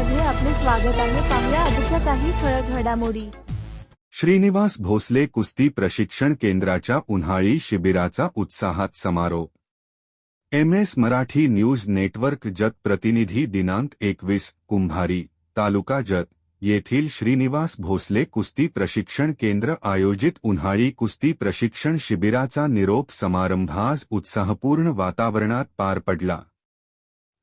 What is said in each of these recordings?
मध्ये आपले स्वागत आहे। पाहूया आजच्या काही ठळक घडामोडी। श्रीनिवास भोसले कुस्ती प्रशिक्षण केंद्राच्या उन्हाळी शिबिराचा उत्साहात समारोप। MS Marathi news network Jath प्रतिनिधी दिनांक 21 कुंभारी तालुका जत येथील श्रीनिवास भोसले कुस्ती प्रशिक्षण केंद्र आयोजित उन्हाळी कुस्ती प्रशिक्षण शिबिराचा निरोप समारंभ आज उत्साहपूर्ण वातावरणात पार पडला।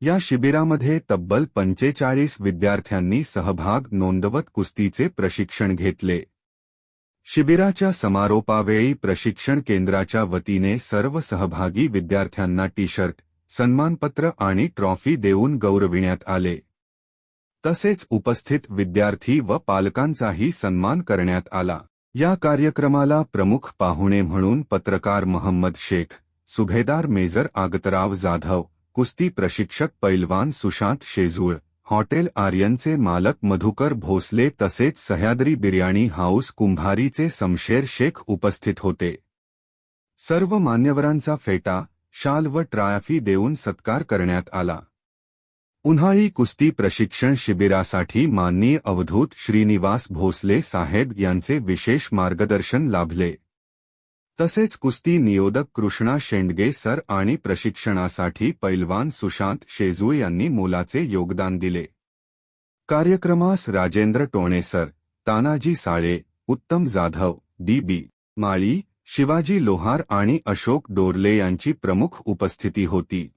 या शिबिरामध्ये तब्बल 45 विद्यार्थ्यांनी सहभाग नोंदवत कुस्तीचे प्रशिक्षण घेतले। शिबिराच्या समारोपावेळी प्रशिक्षण केंद्राच्या वतीने सर्व सहभागी विद्यार्थ्यांना टी-शर्ट, सन्मानपत्र आणि ट्रॉफी देऊन गौरविण्यात आले। तसेच उपस्थित विद्यार्थी व पालकांचाही सन्मान करण्यात आला। या कार्यक्रमाला प्रमुख पाहुणे म्हणून पत्रकार मोहम्मद शेख, सुभेदार मेजर आगतराव जाधव, कुस्ती प्रशिक्षक पैलवान सुशांत शेजूळ, हॉटेल आर्यनचे मालक मधुकर भोसले तसेच सह्याद्री बिर्याणी हाऊस कुंभारीचे शमशेर शेख उपस्थित होते। सर्व मान्यवरांचा फेटा, शाल व ट्रॉफी देऊन सत्कार करण्यात आला। उन्हाळी कुस्ती प्रशिक्षण शिबिरासाठी माननीय अवधूत श्रीनिवास भोसले साहेब यांचे विशेष मार्गदर्शन लाभले। तसेच कुस्ती नियोदक कृष्णा शेंडगे सर आणि प्रशिक्षणासाठी पैलवान सुशांत शेजूळ यांनी मोलाचे योगदान दिले। कार्यक्रमास राजेंद्र टोणे सर, तानाजी साळे, उत्तम जाधव, DB माळी, शिवाजी लोहार आणि अशोक डोरले यांची प्रमुख उपस्थिती होती।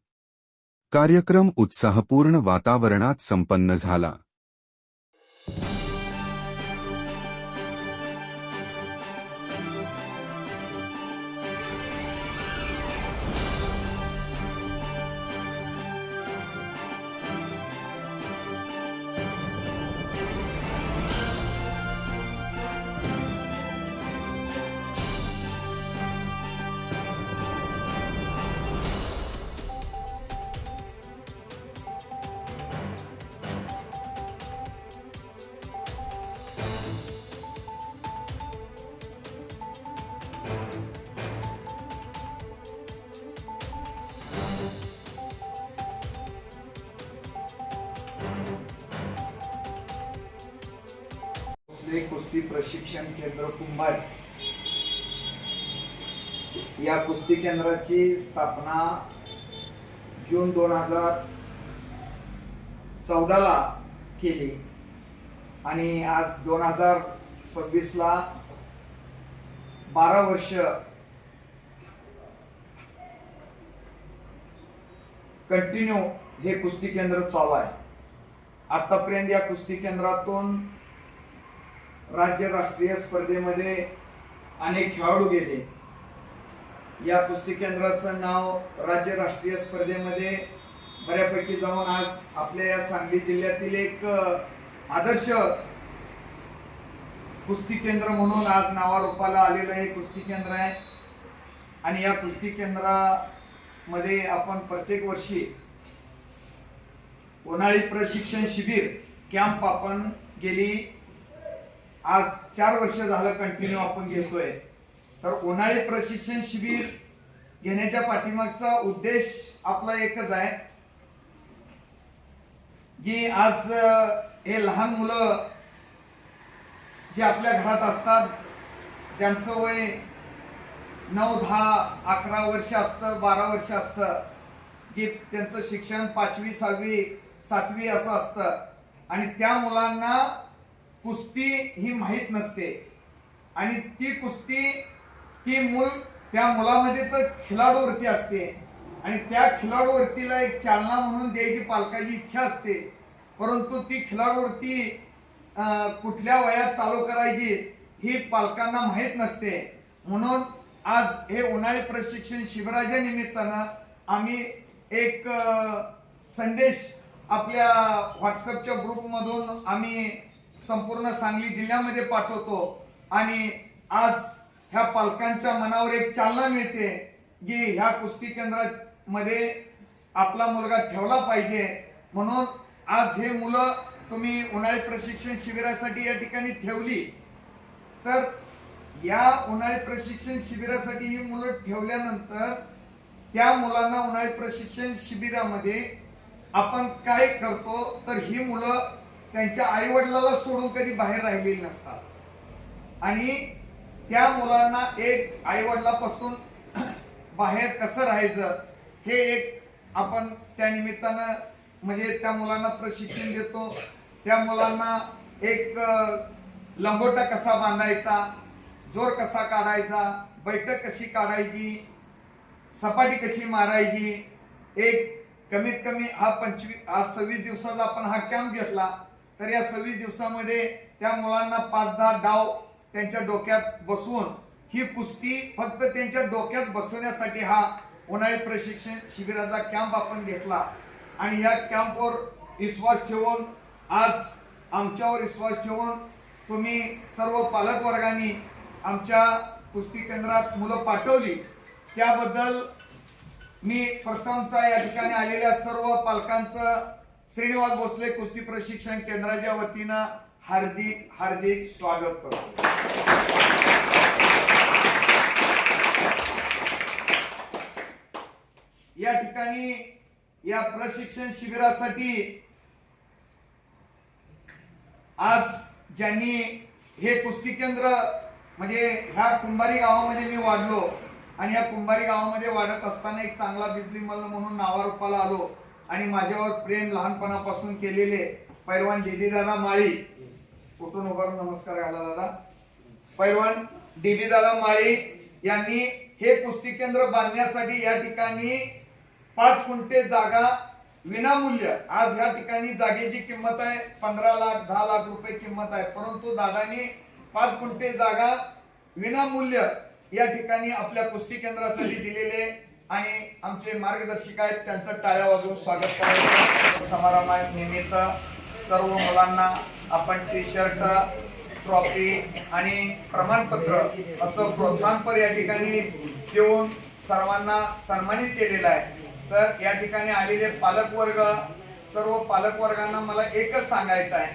कार्यक्रम उत्साहपूर्ण वातावरणात संपन्न झाला। भोसले कुस्ती प्रशिक्षण केंद्र कुंभारी या कुस्ती केंद्राची स्थापना जून 2014 ला केली आणि आज 2026 ला 12 वर्ष कंटिन्यू हे कुस्ती केंद्र चालू आहे। आतापर्यंत या कुस्ती केंद्रातून राज्य राष्ट्रीय स्पर्धेमध्ये अनेक खेळाडू गेले। या कुस्ती केंद्राचं नाव राज्य राष्ट्रीय स्पर्धेमध्ये बऱ्यापैकी जाऊन आज आपल्या या सांगली जिल्ह्यातील एक आदर्श कुस्ती केंद्र म्हणून आज नावारूपाला आलेलं हे कुस्ती केंद्र आहे। आणि या कुस्ती केंद्रामध्ये आपण प्रत्येक वर्षी उन्हाळी प्रशिक्षण शिबिर कॅम्प आपण गेली आज 4 वर्ष झालं कंटिन्यू आपण घेतोय। तर उन्हाळी प्रशिक्षण शिबिर घेण्याच्या पाठीमागचा उद्देश आपला एकच आहे की आज हे लहान मुलं जे आपल्या घरात असतात, ज्यांचं वय 9, 10, 11 वर्ष असतं, 12 वर्ष असतं, की त्यांचं शिक्षण 5वी, 6वी, 7वी असं असतं आणि त्या मुलांना कुस्ती ही माहित नसते आणि ती कुस्ती त्या मुलामध्ये तर खिलाडू वृत्ती असते आणि त्या खिलाडू वृत्तीला एक चालना म्हणून द्यायची पालकाची इच्छा असते, परंतु ती खिलाडू वृत्ती कुठल्या वयात चालू करायची ही पालकांना माहित नसते। म्हणून आज हे उन्हाळी प्रशिक्षण शिबिराच्या निमित्तानं आम्ही एक संदेश आपल्या व्हॉट्सअपच्या ग्रुपमधून आम्ही संपूर्ण सांगली जिल्ह्यामध्ये पाठवतो आणि आज ह्या पालकांच्या मनावर एक चालना मिळते की ह्या कुस्ती केंद्रामध्ये आपला मुलगा ठेवला पाहिजे। म्हणून आज हे मुलं तुम्ही उन्हाळी प्रशिक्षण शिबिरासाठी या ठिकाणी ठेवली, तर या उन्हाळी प्रशिक्षण शिबिरासाठी ही मुलं ठेवल्यानंतर त्या मुलांना उन्हाळी प्रशिक्षण शिबिरामध्ये आपण काय करतो तर ही मुलं त्यांच्या आई वडिलाला सोडून कधी बाहेर राहिलेले नसतात आणि त्या मुलांना एक आई वडिलापासून बाहेर कसं राहायचं हे एक आपण त्या निमित्तानं म्हणजे त्या मुलांना प्रशिक्षण देतो. त्या मुलांना एक लंगोटा कसा बांधायचा, जोर कसा काढायचा, बैठक कशी काढायची, सपाटी कशी मारायची. एक कमीत कमी हा 26 दिवसाचा आपण हा कॅम्प घेतला तर या 26 दिवसामध्ये त्या मुलांना 5-10 डाव त्यांच्या डोक्यात बसवून ही कुस्ती फक्त त्यांच्या डोक्यात बसवण्यासाठी हा उन्हाळी प्रशिक्षण शिबिराचा कॅम्प आपण घेतला. आणि ह्या कॅम्पवर विश्वास ठेवून आज आमच्यावर विश्वास ठेवून तुम्ही सर्व पालक वर्गांनी आमच्या कुस्ती केंद्रात मुलं पाठवली त्याबद्दल मी प्रथमतः या ठिकाणी आलेल्या सर्व पालकांचं श्रीनिवास भोसले कुस्ती प्रशिक्षण केंद्राच्या वतीनं हार्दिक हार्दिक स्वागत करतो. या ठिकाणी या प्रशिक्षण शिबिरासाठी आज ज्यांनी हे कुस्ती केंद्र म्हणजे ह्या कुंभारी गावामध्ये मी वाढलो आणि या कुंभारी गावामध्ये वाढत असताना एक चांगला बिजली मल्ल म्हणून नावारूपाला आलो आणि माझ्यावर प्रेम लहानपणापासून केलेले पैलवान डीबी दादा माळी कुठून उभारून नमस्कार घाला दादा. पैलवान डीबी दादा माळी यांनी हे कुस्ती केंद्र बांधण्यासाठी या ठिकाणी 5 गुंठे जागा विनामूल्य, आज या ठिकाणी जागेची किंमत आहे 15 लाख 10 लाख रुपये किंमत आहे, परंतु दादांनी 5 गुंठे जागा विनामूल्य या ठिकाणी आपल्या कुस्ती केंद्रासाठी दिलेले आणि आमचे मार्गदर्शक आहेत त्यांचं टाळ्या वाजवून स्वागत करायचं. समारंभानिमित्त सर्व मुलांना आपण टी शर्ट, ट्रॉफी आणि प्रमाणपत्र असं प्रोत्साहनपर या ठिकाणी देऊन सर्वांना सन्मानित केलेलं आहे. तर या ठिकाणी आलेले पालक वर्ग, सर्व पालक वर्गांना मला एकच सांगायचं आहे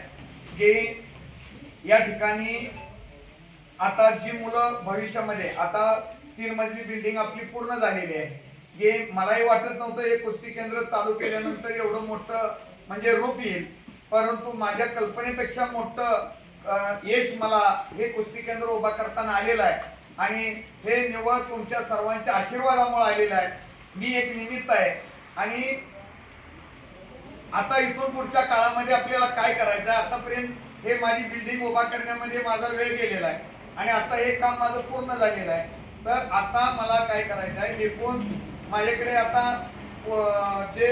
की या ठिकाणी आता जी मुलं भविष्यामध्ये आता 3 मजली बिल्डिंग आपली पूर्ण झालेली आहे. हे मलाही वाटत नव्हतं हे कुस्ती केंद्र चालू केल्यानंतर एवढं मोठं म्हणजे रूप येईल, परंतु माझ्या कल्पनेपेक्षा मोठं यश मला हे कुस्ती केंद्र उभा करताना आलेलं आहे आणि हे निव्वळ तुमच्या सर्वांच्या आशीर्वादामुळे आलेलं आहे. मी एक निमित्त आहे आणि आता इथून पुढच्या काळामध्ये आपल्याला काय करायचं आहे. आतापर्यंत हे माझी बिल्डिंग उभा करण्यामध्ये माझा वेळ गेलेला आहे आणि आता हे काम माझं पूर्ण झालेलं आहे. तर आता मला काय करायचं आहे, एकूण माझ्याकडे आता जे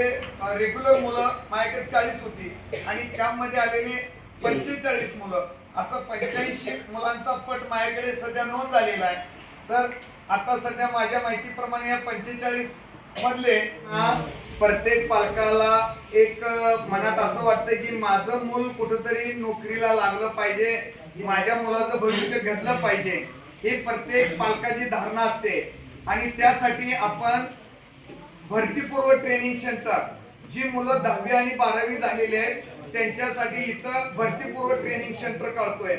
रेग्युलर मुलं माझ्याकडे 40 होती आणि कॅम्पमध्ये आलेले 45 मुलं, असं 85 मुलांचा पट माझ्याकडे सध्या नोंद झालेला आहे. तर आता सध्या माझ्या माहितीप्रमाणे या 45 मधले प्रत्येक पालकाला एक मनात असं वाटतं की माझं मूल कुठेतरी नोकरीला लागलं पाहिजे, माझ्या मुलाचं भविष्य घडलं पाहिजे, हे प्रत्येक पालकाची धारणा असते. आणि त्यासाठी आपण भरतीपूर्व ट्रेनिंग सेंटर, जी मुलं 10वी आणि 12वी झालेली आहेत त्यांच्यासाठी इथं भरतीपूर्व ट्रेनिंग सेंटर काढतोय.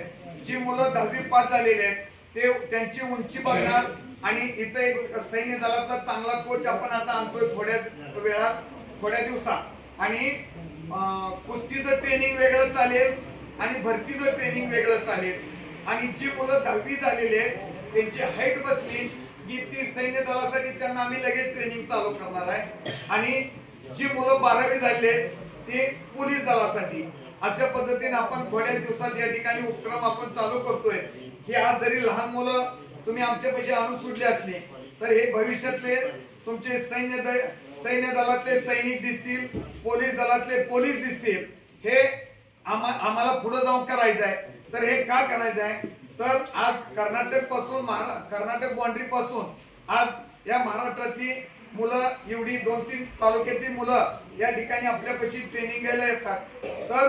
जी मुलं 10वी पास झालेले आहेत ते त्यांची उंची बघणार आणि इथं एक सैन्य दलातला चांगला कोच आपण आता आणतोय थोड्या दिवसात. आणि कुस्तीचं ट्रेनिंग वेगळं चालेल आणि भरतीचं ट्रेनिंग वेगळं चालेल. आणि जी मुलं 10वी झालेली आहेत त्यांची हाईट बसली की ती सैन्य दलासाठी त्यांना आम्ही लगेच ट्रेनिंग चालू करणार आहे. आणि जी मुलं 12वी झालेली आहेत ते पोलीस दलासाठी. अशा पद्धतीने आपण थोड्या दिवसात या ठिकाणी उपक्रम आपण चालू करतोय. हे आज जरी लहान मुलं तुम्ही आमच्यापाशी आणून सोडले असले तर हे भविष्यातले तुमचे सैन्य दलातले सैनिक दिसतील, पोलीस दलातले पोलीस दिसतील. हे आम्हाला पुढे जाऊन करायचं आहे. तर हे का करायचं आहे, तर आज कर्नाटक बाउंड्री पासून आज या महाराष्ट्रातली मुलं एवढी 2-3 तालुक्यातली मुलं या ठिकाणी आपल्यापाशी ट्रेनिंग घ्यायला येतात. तर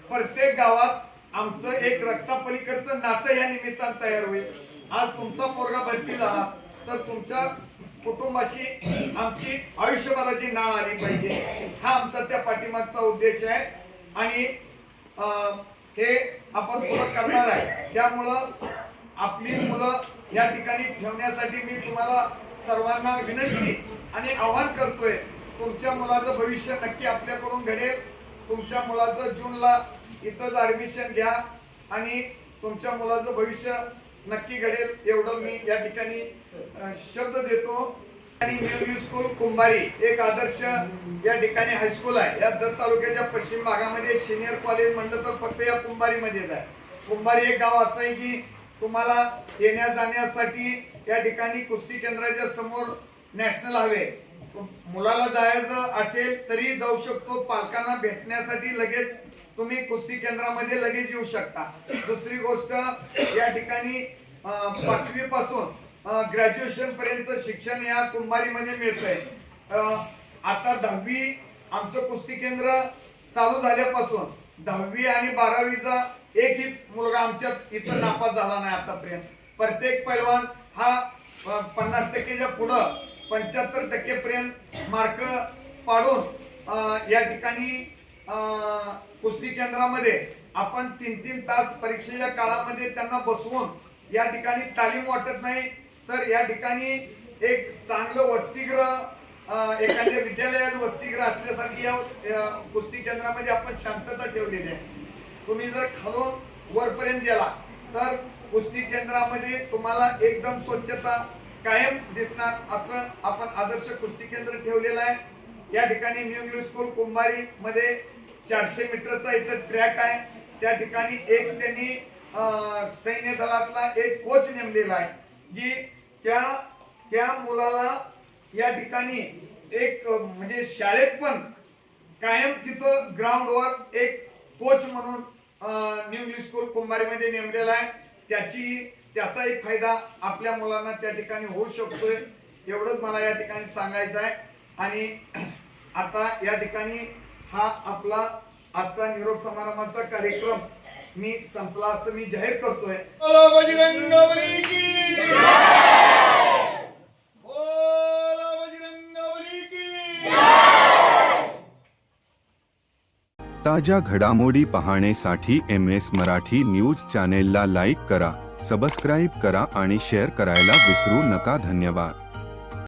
प्रत्येक गावात आमचं एक रक्तापलीकडचं नातं या निमित्तानं तयार होईल. आज तुमचा पोरगा भरती झाला तर तुमच्या कुटुंबाशी आमची आयुष्यभराची नाळ आली पाहिजे, हा आमचा त्या पाठीमागचा उद्देश आहे. आणि हे आपण पूर्ण करणार आहे. त्यामुळं आपली मुलं या ठिकाणी ठेवण्यासाठी मी तुम्हाला सर्वांना विनंती आणि आवाहन करतोय. तुमच्या मुलाचं भविष्य नक्की आपल्याकडून घडेल. तुमच्या मुलाचं जूनला इथंच ऍडमिशन घ्या आणि तुमच्या मुलाचं भविष्य नक्की घडेल एवढं मी या ठिकाणी शब्द देतो। आणि न्यू स्कूल कुंभारी एक आदर्श या ठिकाणी हायस्कूल आहे। या जत तालुक्याच्या पश्चिम भागामध्ये सिनियर कॉलेज म्हटलं तर फक्त या कुंभारीमध्येच आहे। कुंभारी एक गाव असं आहे की तुम्हाला येण्या जाण्यासाठी या ठिकाणी कुस्ती केंद्राच्या समोर नॅशनल हायवे, मुलाला जायचं असेल तरी जाऊ शकतो, पालकांना भेटण्यासाठी लगेच तुम्ही कुस्ती केंद्रामध्ये लगेच येऊ शकता। दुसरी गोष्ट या ठिकाणी 5वी पासून ग्रॅज्युएशन पर्यंत शिक्षण या कुंभारीमध्ये मिळतंय। आता 10वी आमचं कुस्ती केंद्र चालू झाल्यापासून 10वी आणि 12वीचा एकही मुलगा आमच्या इथं नापास झाला नाही आतापर्यंत। प्रत्येक पैलवान हा 50%च्या पुढं 75% पर्यंत मार्क पाडून या ठिकाणी कुस्ती केंद्रामध्ये आपण 3-3 तास परीक्षेच्या काळामध्ये त्यांना बसवून या ठिकाणी तालीम वाटत नाही तर या ठिकाणी एक चांगलं वसतिगृह एखाद्या विद्यालयात वसतिगृह असल्यासारखी या कुस्ती केंद्रामध्ये आपण शांतता ठेवलेली आहे। तुम्ही जर खालून वरपर्यंत गेला तर कुस्ती केंद्रामध्ये तुम्हाला एकदम स्वच्छता कायम दिसणार असं आपण आदर्श कुस्ती केंद्र ठेवलेलं आहे। या ठिकाणी न्यू स्कूल कुंभारी मध्ये 400 मीटरचा इथं ट्रॅक आहे। त्या ठिकाणी एक त्यांनी सैन्य दलातला एक कोच नेमलेला आहे जी त्या मुलाला या ठिकाणी एक म्हणजे शाळेत पण कायम तिथं ग्राउंडवर एक कोच म्हणून न्यू स्कूल कुंभारीमध्ये नेमलेला आहे। त्याचा एक फायदा आपल्या मुलांना त्या ठिकाणी होऊ शकतोय एवढंच मला या ठिकाणी सांगायचं आहे। आणि आता या ठिकाणी हा आपला आजचा निरोप समारंभाचा कार्यक्रम मी संपला असं मी जाहीर करतोय। बजरंगबली की जय! बोला बजरंगबली की जय! ताज्या घडामोडी पाहण्यासाठी MS मराठी न्यूज चॅनेलला लाईक करा, सबस्क्राईब करा आणि शेअर करायला विसरू नका। धन्यवाद।